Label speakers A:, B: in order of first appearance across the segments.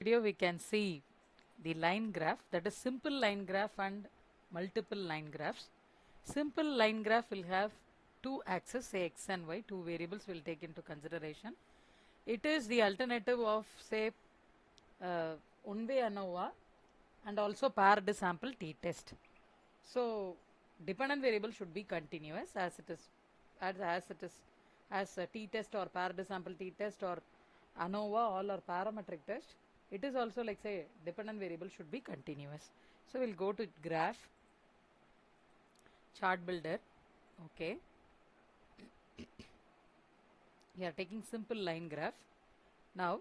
A: Video we can see the line graph, that is simple line graph and multiple line graphs. Simple line graph will have two axes, say x and y, two variables will take into consideration. It is the alternative of say one-way ANOVA and also paired sample t-test. So dependent variable should be continuous as it is as a t-test or paired sample t-test or ANOVA all or parametric test. It is also like say dependent variable should be continuous. So we'll go to graph, chart builder. Okay, we are taking simple line graph. Now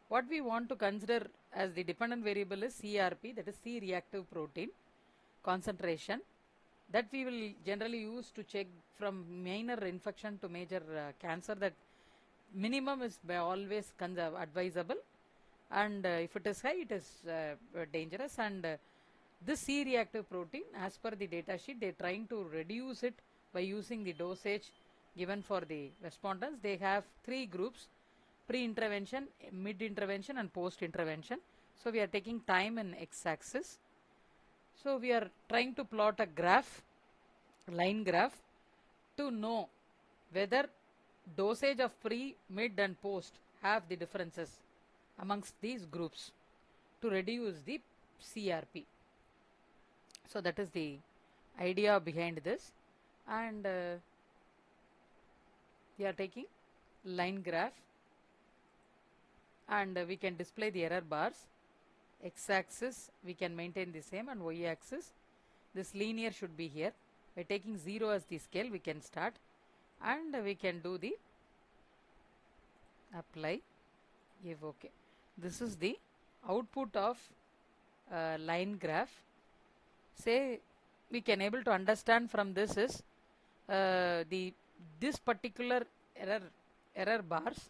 A: what we want to consider as the dependent variable is CRP, that is C reactive protein concentration, that we will generally use to check from minor infection to major cancer, that minimum is by always advisable, and if it is high it is dangerous. And this C reactive protein, as per the data sheet, they are trying to reduce it by using the dosage given for the respondents. They have three groups: pre-intervention, mid-intervention and post-intervention. So we are taking time in x-axis. So we are trying to plot a graph, line graph, to know whether dosage of pre, mid and post have the differences amongst these groups to reduce the CRP. So that is the idea behind this, and we are taking line graph, and we can display the error bars. X-axis we can maintain the same, and y-axis this linear should be here. By taking 0 as the scale we can start, and we can do the apply, give OK. This is the output of line graph. Say we can able to understand from this is this particular error bars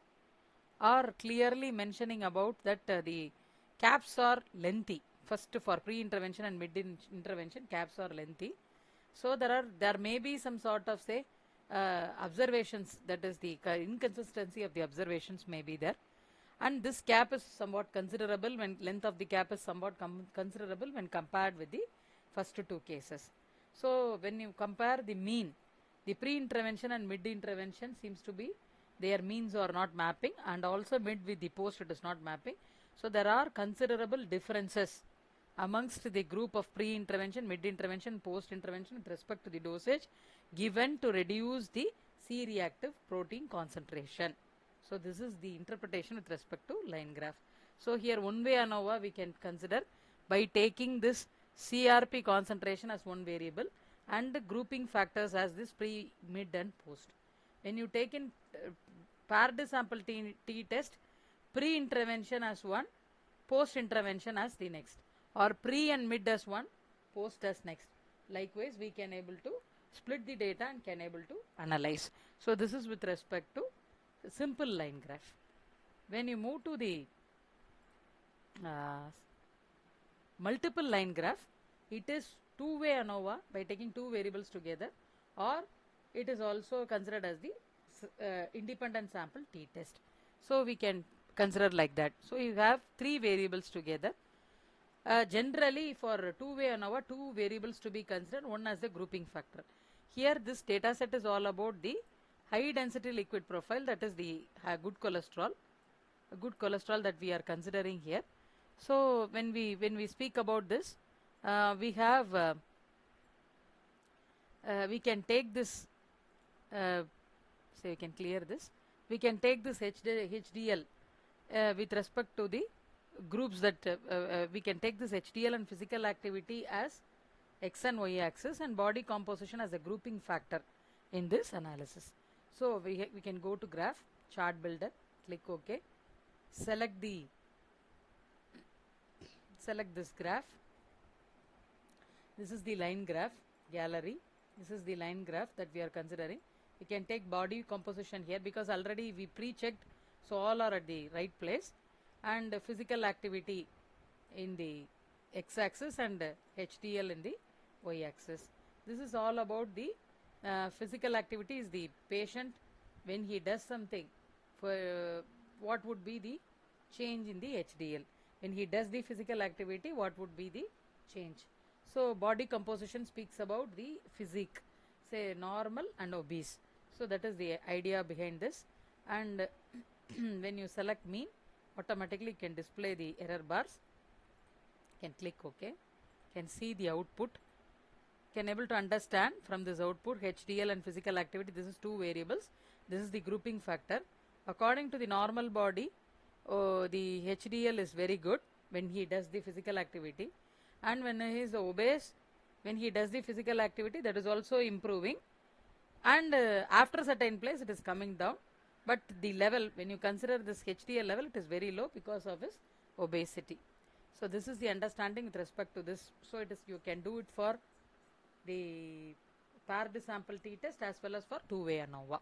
A: are clearly mentioning about that the caps are lengthy. First, for pre-intervention and mid-intervention, caps are lengthy. So there may be some sort of say observations, that is the inconsistency of the observations may be there, and this cap is somewhat considerable when length of the cap is somewhat considerable when compared with the first two cases. So when you compare the mean, the pre-intervention and mid-intervention seems to be their means are not mapping, and also mid with the post it is not mapping. So there are considerable differences amongst the group of pre-intervention, mid-intervention, post-intervention with respect to the dosage given to reduce the C-reactive protein concentration. So this is the interpretation with respect to line graph. So here one-way ANOVA we can consider by taking this CRP concentration as one variable and grouping factors as this pre, mid and post. When you take in paired sample t-test, pre-intervention as one, post-intervention as the next, or pre and mid as one, post as next. Likewise we can able to split the data and can able to analyze. So this is with respect to simple line graph. When you move to the multiple line graph, it is two-way ANOVA by taking two variables together, or it is also considered as the independent sample t-test. So we can consider like that. So you have three variables together. Generally for two-way ANOVA, two variables to be considered, one as the grouping factor. Here this data set is all about the high density liquid profile, that is the good cholesterol that we are considering here. So when we speak about this, we have we can take this so we can clear this. We can take this HDL with respect to the groups that we can take this HDL and physical activity as x and y axis and body composition as a grouping factor in this analysis. So we can go to graph, chart builder, click OK, select this graph. This is the line graph gallery. This is the line graph that we are considering. We can take body composition here because already we pre-checked, so all are at the right place, and physical activity in the x-axis and HDL in the y-axis. This is all about the physical activity is the patient when he does something, for what would be the change in the HDL. when he does the physical activity, what would be the change? So body composition speaks about the physique, say normal and obese. So that is the idea behind this. And when you select mean, automatically you can display the error bars. Can click OK, can see the output, can able to understand from this output HDL and physical activity. This is two variables. This is the grouping factor. According to the normal body, the HDL is very good when he does the physical activity, and when he is obese, when he does the physical activity, that is also improving, and after certain place it is coming down, but the level, when you consider this HDL level, it is very low because of his obesity. So this is the understanding with respect to this. So it is, you can do it for the paired sample t test as well as for two-way ANOVA.